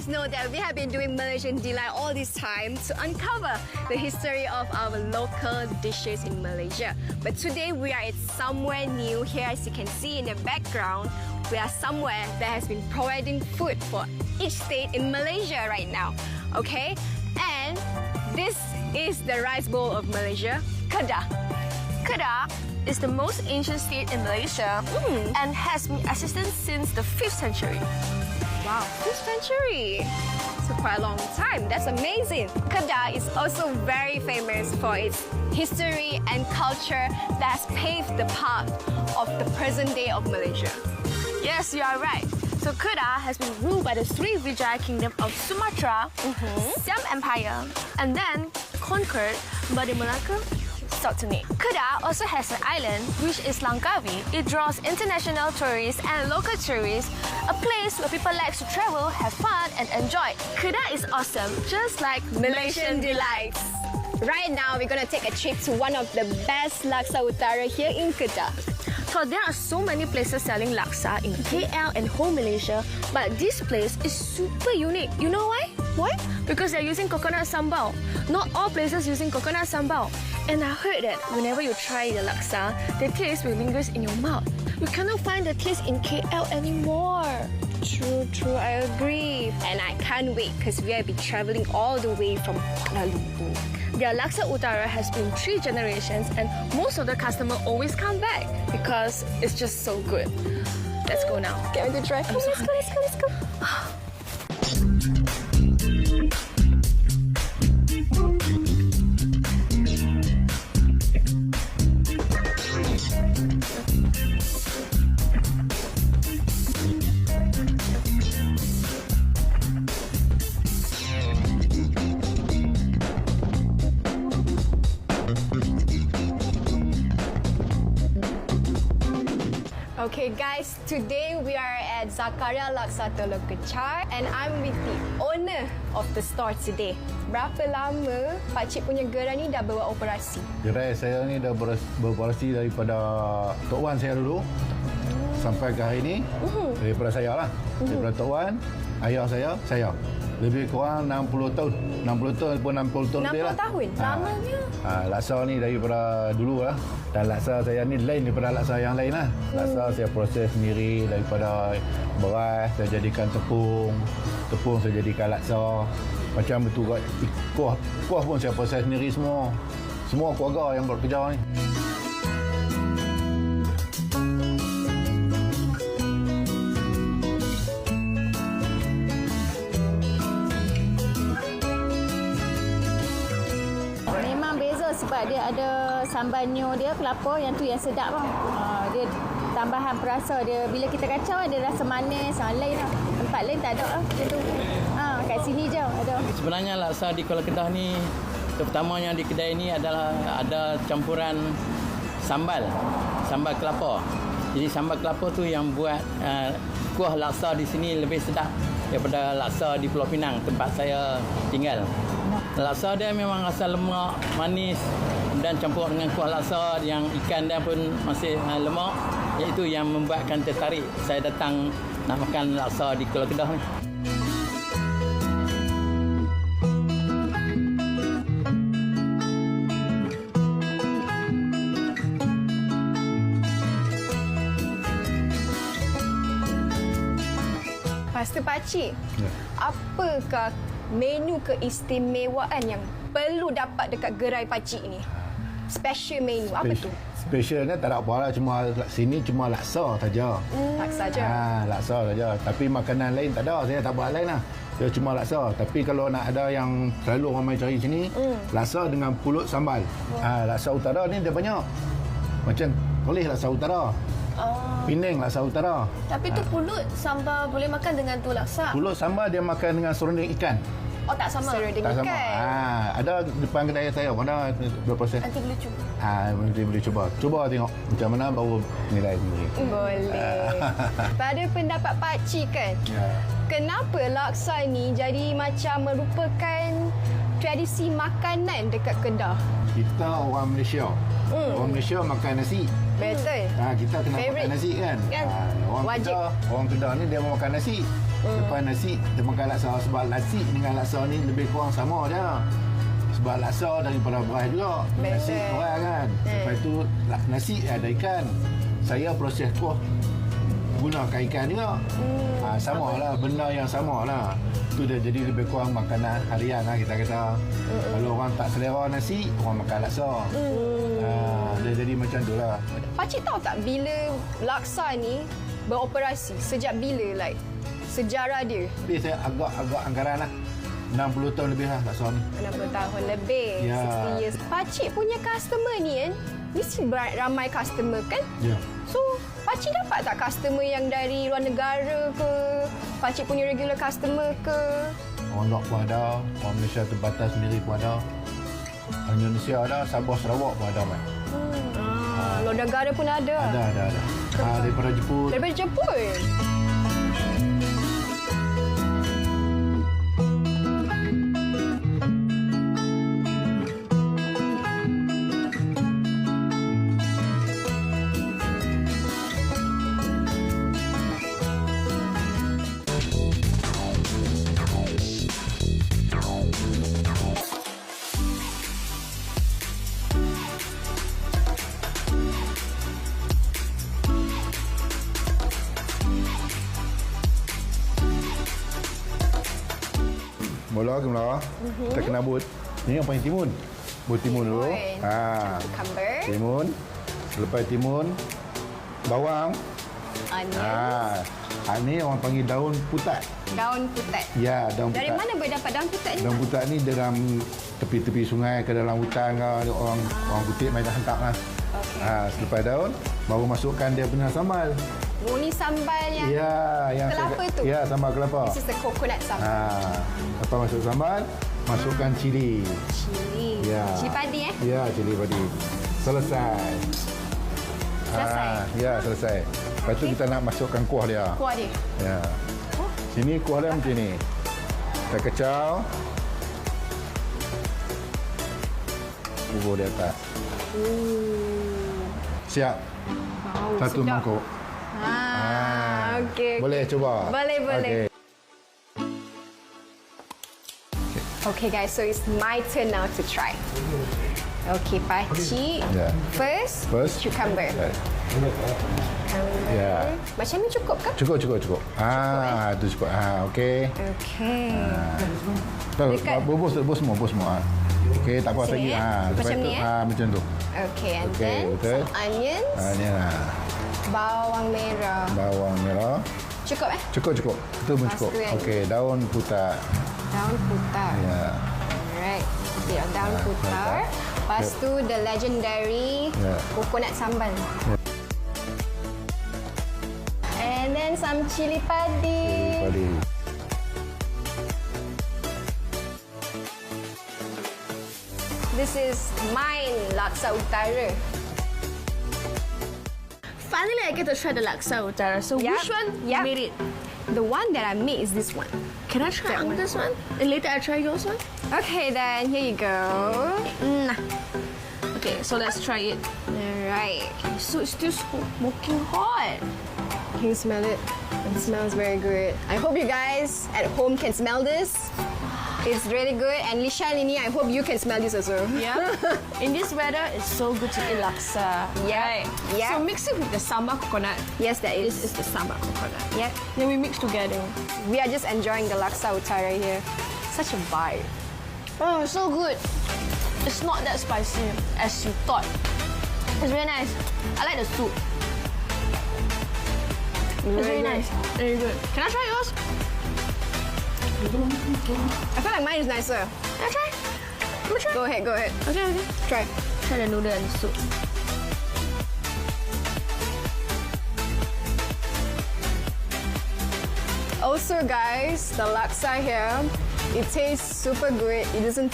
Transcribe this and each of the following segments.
guys know that we have been doing Malaysian Delight all this time to uncover the history of our local dishes in Malaysia. But today we are at somewhere new. Here, as you can see in the background, we are somewhere that has been providing food for each state in Malaysia right now. Okay? And this is the rice bowl of Malaysia, Kedah. Kedah is the most ancient state in Malaysia and has been existing since the 5th century. Wow, 5th century! So quite a long time. That's amazing. Kedah is also very famous for its history and culture that has paved the path of the present day of Malaysia. Yes, you are right. So Kedah has been ruled by the Sriwijaya Kingdom of Sumatra, Siam Empire, and then conquered by the Malacca Sultanate. Kedah also has an island, which is Langkawi. It draws international tourists and local tourists, a place where people like to travel, have fun, and enjoy. Kedah is awesome, just like Malaysian Delights. Right now, we're going to take a trip to one of the best laksa utara here in Kedah. So there are so many places selling laksa in KL and whole Malaysia, but this place is super unique. You know why? Why? Because they're using coconut sambal. Not all places using coconut sambal. And I heard that whenever you try the laksa, the taste will linger in your mouth. You cannot find the taste in KL anymore. True, I agree. And I can't wait because we will be traveling all the way from Kuala Lumpur. Their laksa utara has been 3 generations and most of the customers always come back because it's just so good. Let's go now. Get ready to try. Let's go. Okay guys, today we are at Zakaria Laksa Telur Kecar and I'm with the owner of the store today. Berapa lama Pakcik punya gerai ni dah beroperasi? Gerai saya ni dah beroperasi daripada Tok Wan saya dulu sampai ke hari ni. Daripada saya lah. Daripada Tok Wan, ayah saya. Lebih kurang 60 tahun. 60 tahun ataupun 60 tahun lebih lah. 60 tahun? Lamanya? Laksa ni daripada dulu lah. Dan laksa saya ni lain daripada laksa yang lain lah. Laksa saya proses sendiri daripada beras, saya jadikan tepung. Tepung saya jadikan laksa. Macam betul kat kuah pun saya proses sendiri semua. Semua keluarga yang bekerja ni. Sebab dia ada sambal nyo dia, kelapa yang tu yang sedap bang. Dia tambahan perasa dia. Bila kita kacau dia rasa manis, lain lah. Tempat lain tak ada lah macam tu. Kat sini je ada. Sebenarnya laksa di Kuala Kedah ni, terutamanya di kedai ni adalah ada campuran sambal kelapa. Jadi sambal kelapa tu yang buat kuah laksa di sini lebih sedap daripada laksa di Pulau Pinang tempat saya tinggal. Laksa dia memang rasa lemak, manis dan campur dengan kuah laksa yang ikan dia pun masih lemak, iaitu yang membuatkan tertarik saya datang nak makan laksa di Kuala Kedah ni. Pastor Pakcik, apakah menu keistimewaan yang perlu dapat dekat gerai Pakcik ni? Special menu, apa tu? Special ni tak ada apa lah, sini cuma laksa saja. Laksa je? Laksa saja. Tapi makanan lain tak ada, saya tak buat lain lah. Dia cuma laksa. Tapi kalau nak ada yang selalu ramai cari sini, laksa dengan pulut sambal. Laksa utara ni dia banyak. Macam boleh laksa utara. Penang laksa utara. Tapi tu pulut sambal boleh makan dengan tu laksa? Pulut sambal dia makan dengan serunding ikan. Oh, tak sama? Serunding tak ikan? Sama. Ada depan kedai saya. Mana berproses? Nanti boleh cuba? Nanti boleh cuba. Cuba tengok macam mana baru nilai sendiri. Boleh. Pada pendapat Pakcik kan, kenapa laksa ni jadi macam merupakan tradisi makanan dekat Kedah? Kita orang Malaysia. Orang Malaysia makan nasi. Betul. Kita kena makan nasi kan. Orang Kedah ni dia makan nasi. Lepas nasi, kita makan laksa. Sebab nasi dengan laksa ni lebih kurang sama je. Sebab laksa daripada beras juga. Nasi beras kan. Lepas tu nasi ada ikan. Saya proses kuah gunakan ikan juga. Sama lah, benda yang sama lah. Tu dia jadi lebih kurang makanan harian lah kita kata. Kalau orang tak selera nasi, orang makan laksa. Dia jadi macam tu lah. Pakcik tahu tak bila laksa ni beroperasi? Sejak bila like sejarah dia? Tapi saya agak anggaran lah. 60 tahun lebih lah laksa ni. 60 tahun lebih, Ya. 60 years. Pakcik punya customer ni kan, mesti ramai customer kan? Ya. So, pakcik dapat tak customer yang dari luar negara ke? Pakcik punya regular customer ke? Orang luar pun ada. Orang Malaysia tempatan sendiri pun ada. Indonesia ada. Sabah Sarawak pun ada. Luar negara pun ada. Ada. Daripada Jepun. Daripada Jepun. Mula ke mula. Kita kena buat. Ni yang paling timun. Buat timun dulu. Cucumber. Timun. Selepas timun, bawang. Onion. Ni orang panggil daun putat. Daun putat. Ya, daun putat. Dari mana boleh dapat daun putat ni? Daun putat ni dalam tepi-tepi sungai ke dalam hutan ke orang kutip main hantar lah. Selepas daun, baru masukkan dia punya sambal. Oh, ni sambal yang yang kelapa tu? Ya, sambal kelapa. This is the coconut sambal. Lepas masuk sambal, masukkan cili. Cili. Ya. Cili padi Ya, cili padi. Selesai. Selesai? Ya, selesai. Lepas tu kita nak masukkan kuah dia. Kuah dia. Ya. Sini kuah dia macam ni. Kita kecau. Bubur di atas. Siap. Satu sedap. mangkuk. Okey. Boleh cuba? Boleh. Okey. Okay guys, so it's my turn now to try. Okay, pakcik. Ya. First, cucumber. Ya. Macam ni cukup ke? Cukup. Itu cukup. Okey. Okay. Bubur semua. Okey, tak apa Sini, lagi. Macam ni, Macam tu. Okay, and Okey, then betul. some onions, Ni lah. bawang merah. Bawang merah. Cukup Cukup. Itu pun cukup. Lepas tu yang Okey, daun putar. Daun putar. Ya. Alright. Okay, daun putar. Lepas tu the legendary coconut sambal. And then some cili padi. Padi. This is mine, laksa utara. Finally, I get to try the laksa utara. So which one you made it? The one that I made is this one. Can I try That one. this one? And later I try yours one? Okay, then here you go. Okay, so let's try it. Alright. So it's still smoking hot. Can you smell it? It smells very good. I hope you guys at home can smell this. It's really good. And Lisha, Lini, I hope you can smell this as well. Yeah. In this weather, it's so good to eat laksa. Yeah. Yeah. So mix it with the sambal coconut. Yes, that This is. is the sambal coconut. Yep. Then we mix together. We are just enjoying the laksa utara here. Such a vibe. Oh, so good. It's not that spicy as you thought. It's very nice. I like the soup. It's very nice. Very good. Can I try yours? I feel like mine is nicer. Can I try? Let me try. Go ahead, go ahead. Okay. Try. Try the noodle and the soup. Also, guys, the laksa here, it tastes super good. It doesn't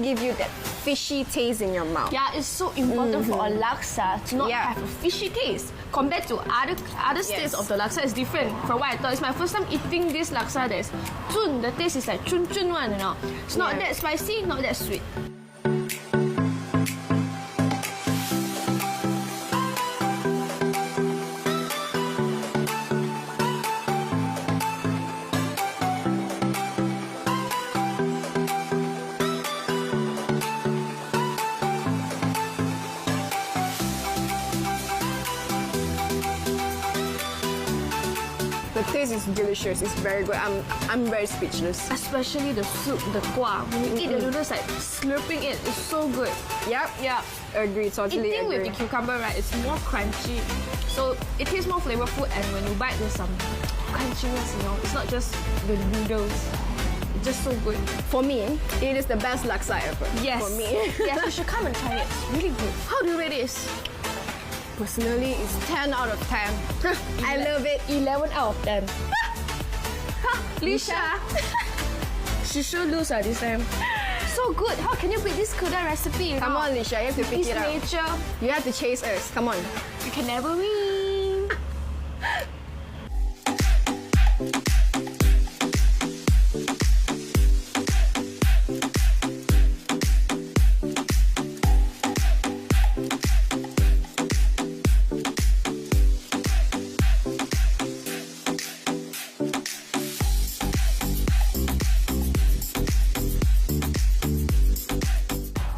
give you that fishy taste in your mouth. Yeah, it's so important for a laksa to not Yeah. have a fishy taste. Compared to other states of the laksa, it's different. From what I thought, it's my first time eating this laksa. That's chun. The taste is like chun one, you know. It's not Yeah. that spicy, not that sweet. The taste is delicious. It's very good. I'm very speechless. Especially the soup, the kuah. When you eat the noodles, like slurping it, it's so good. Yep. Yeah. Agree. Totally Eating with agree. the cucumber, right, it's more crunchy. So it tastes more flavorful, and when you bite, there's some crunchiness, you know. It's not just the noodles. It's just so good. For me, it is the best laksa ever. Yes. For me. Yes, you should come and try it. It's really good. How do you rate this? Personally, it's 10 out of 10. I love it. 11 out of 10. Lisha. She should lose this time. So good. How can you beat this kuda recipe? Come on, Lisha, you have to pick It's it up. nature. You have to chase us. Come on. You can never win.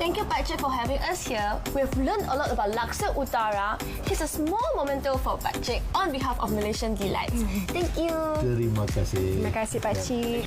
Thank you, Pak Cik, for having us here. We've learned a lot about Laksa Utara. Here's a small memento for Pak Cik on behalf of Malaysian Delights. Thank you. Terima kasih. Terima kasih pakcik.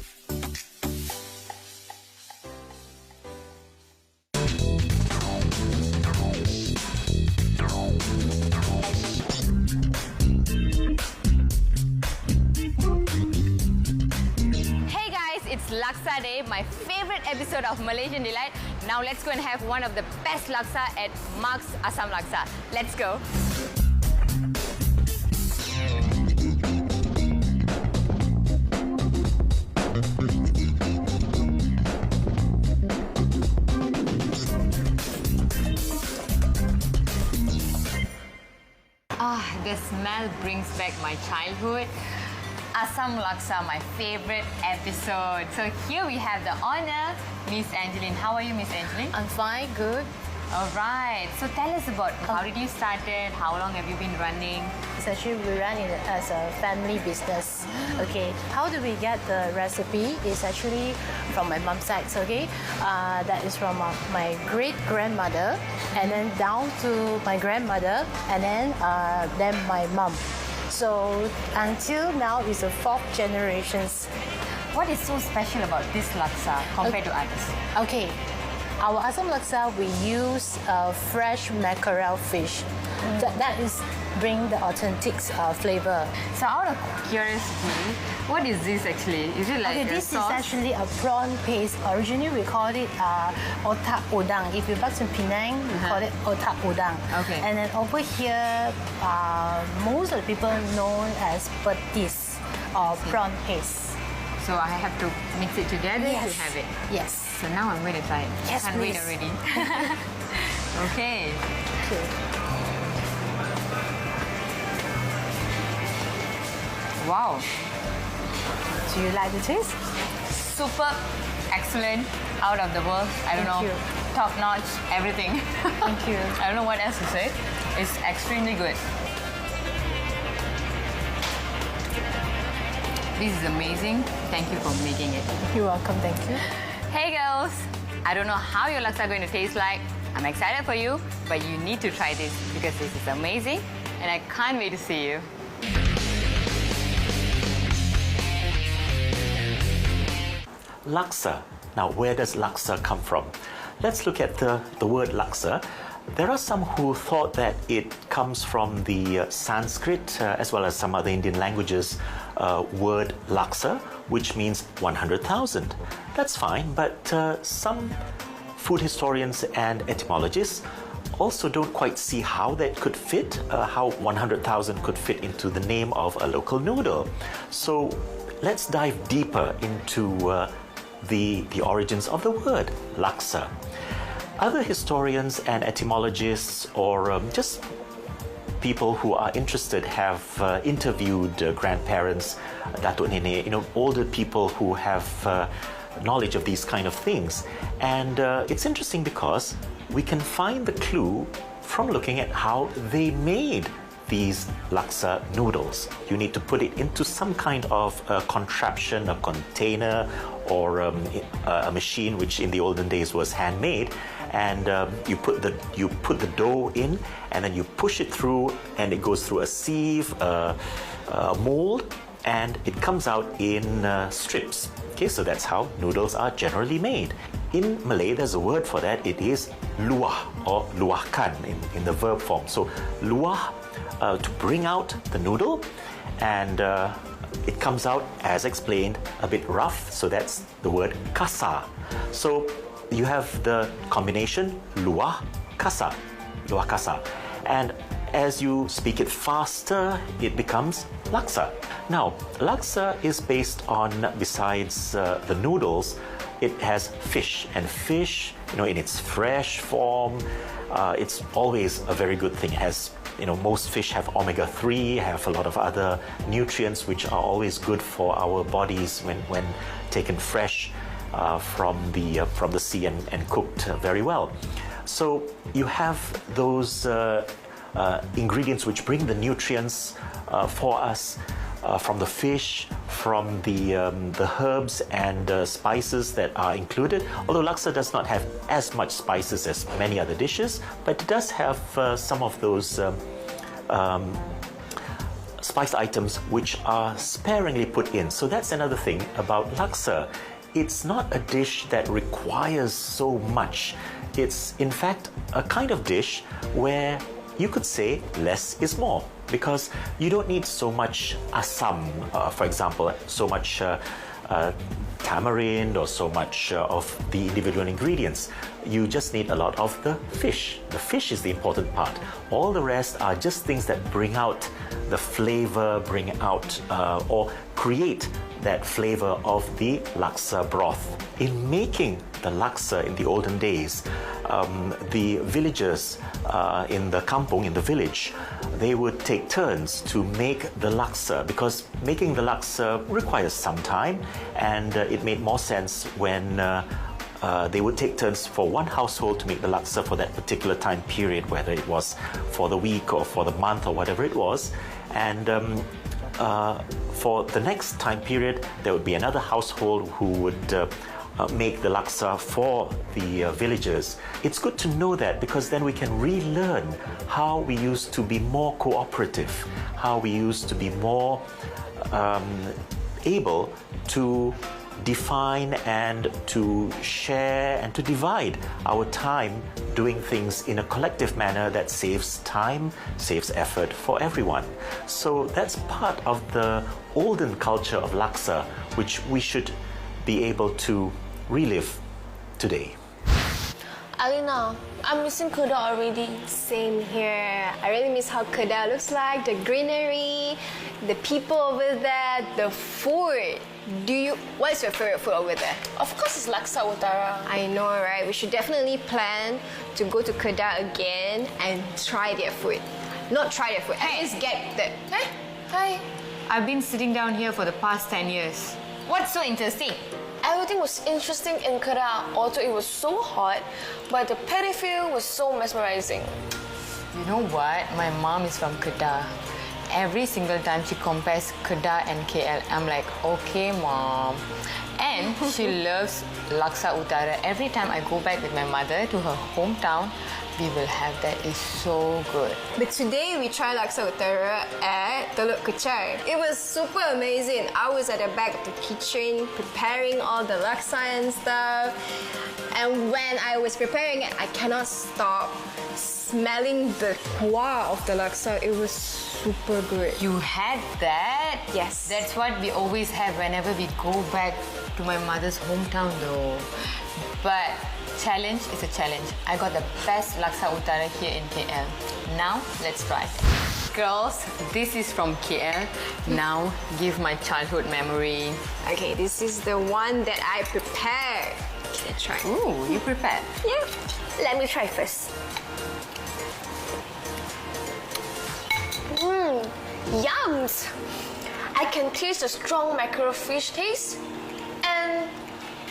Hey guys, it's Laksa Day, my favorite episode of Malaysian Delight. Now let's go and have one of the best laksa at Mark's Assam Laksa. Let's go. The smell brings back my childhood. Assam Laksa, my favorite episode. So here we have the honor, Miss Angeline. How are you, Miss Angeline? I'm fine, good. All right. So tell us about how did you start it? How long have you been running? It's actually we run it as a family business. Okay, how do we get the recipe? It's actually from my mom's side. Okay, that is from my great grandmother, and then down to my grandmother, and then my mom. So until now, it's the 4th generations. What is so special about this laksa compared to others? Okay, our Assam Laksa, we use fresh mackerel fish. That is bring the authentic flavor. So out of curiosity, what is this actually? Is it like Okay, a this sauce? is actually a prawn paste. Originally, we call it otak udang. If you back in Penang, we call it otak udang. Okay. And then over here, most of the people known as petis or prawn paste. So I have to mix it together to have it. Yes. So now I'm going to try it. Yes, Can't wait please. already. Okay. Okay. Wow. Do you like the taste? Super, excellent, out of the world. I don't Thank know, you. top notch, everything. Thank you. I don't know what else to say. It's extremely good. This is amazing. Thank you for making it. You're welcome. Thank you. Hey girls, I don't know how your laksa are going to taste like. I'm excited for you, but you need to try this because this is amazing and I can't wait to see you. Laksa. Now, where does laksa come from? Let's look at the word laksa. There are some who thought that it comes from the Sanskrit as well as some other Indian languages word laksa, which means 100,000. That's fine, but some food historians and etymologists also don't quite see how that could fit, how 100,000 could fit into the name of a local noodle. So let's dive deeper into the origins of the word laksa. Other historians and etymologists or just people who are interested have interviewed grandparents, datuk nenek, older people who have knowledge of these kind of things. And it's interesting because we can find the clue from looking at how they made these laksa noodles. You need to put it into some kind of contraption, a container, or a machine, which in the olden days was handmade. And you put the dough in, and then you push it through, and it goes through a sieve, a mold, and it comes out in strips. Okay, so that's how noodles are generally made. In Malay, there's a word for that. It is luah or luahkan in the verb form. So luah, to bring out the noodle, and it comes out, as explained, a bit rough. So that's the word kasar. So you have the combination luah kasar, and as you speak it faster, it becomes laksa. Now, laksa is based on, besides the noodles, it has fish, and fish, in its fresh form, it's always a very good thing. It has, most fish have omega-3, have a lot of other nutrients which are always good for our bodies when taken fresh from the sea and cooked very well. So you have those ingredients which bring the nutrients for us from the fish, from the herbs and spices that are included. Although laksa does not have as much spices as many other dishes, but it does have some of those spice items which are sparingly put in. So that's another thing about laksa. It's not a dish that requires so much. It's in fact a kind of dish where you could say less is more, because you don't need so much asam, for example, so much tamarind or so much of the individual ingredients. You just need a lot of the fish. The fish is the important part. All the rest are just things that bring out the flavor, bring out or create that flavor of the laksa broth. In making the laksa in the olden days, the villagers in the kampung, in the village, they would take turns to make the laksa, because making the laksa requires some time, and it made more sense when they would take turns for one household to make the laksa for that particular time period, whether it was for the week or for the month or whatever it was. And for the next time period, there would be another household who would make the laksa for the villagers. It's good to know that, because then we can relearn how we used to be more cooperative, how we used to be more able to define and to share and to divide our time doing things in a collective manner that saves time, saves effort for everyone. So that's part of the olden culture of laksa, which we should be able to relive today. Alina, I'm missing Kedah already. Same here. I really miss how Kedah looks like, the greenery, the people over there, the food. What's your favorite food over there? Of course, it's laksa utara. I know, right? We should definitely plan to go to Kedah again and try their food. Not try their food, at least get the... Hey, hi. I've been sitting down here for the past 10 years. What's so interesting? Everything was interesting in Kedah, although it was so hot, but the paddy field was so mesmerizing. You know what? My mom is from Kedah. Every single time she compares Kedah and KL, I'm like, okay, mom. And she loves laksa utara. Every time I go back with my mother to her hometown, we will have that. It's so good. But today we tried laksa utara at Teluk Kechai. It was super amazing. I was at the back of the kitchen preparing all the laksa and stuff. And when I was preparing it, I cannot stop smelling the kuah of the laksa. It was super good. You had that? Yes. That's what we always have whenever we go back to my mother's hometown though. But challenge is a challenge. I got the best laksa utara here in KL. Now, let's try. Girls, this is from KL. Now, give my childhood memory. Okay, this is the one that I prepared. Okay, let's try. Ooh, you prepared? Yeah. Let me try first. Yums! I can taste the strong mackerel fish taste,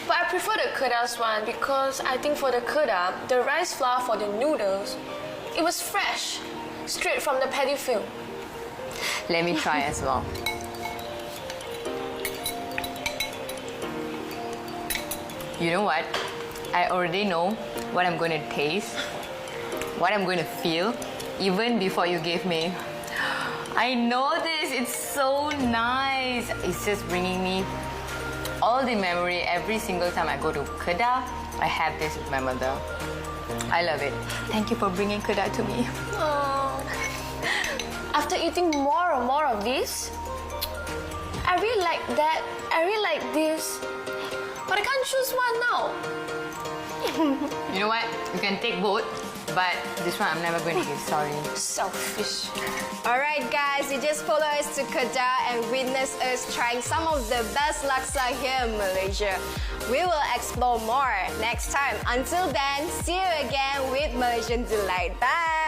but I prefer the Kedah's one because I think for the Kedah, the rice flour for the noodles, it was fresh, straight from the paddy field. Let me try as well. You know what? I already know what I'm going to taste, what I'm going to feel, even before you gave me. I know this. It's so nice. It's just bringing me all the memory. Every single time I go to Kedah, I have this with my mother. I love it. Thank you for bringing Kedah to me. Oh. After eating more and more of this, I really like that. I really like this. But I can't choose one now. You know what? You can take both, but this one I'm never going to give. Sorry. Selfish. Alright guys, you just follow us to Kedah and witness us trying some of the best laksa here in Malaysia. We will explore more next time. Until then, see you again with Malaysian Delight. Bye!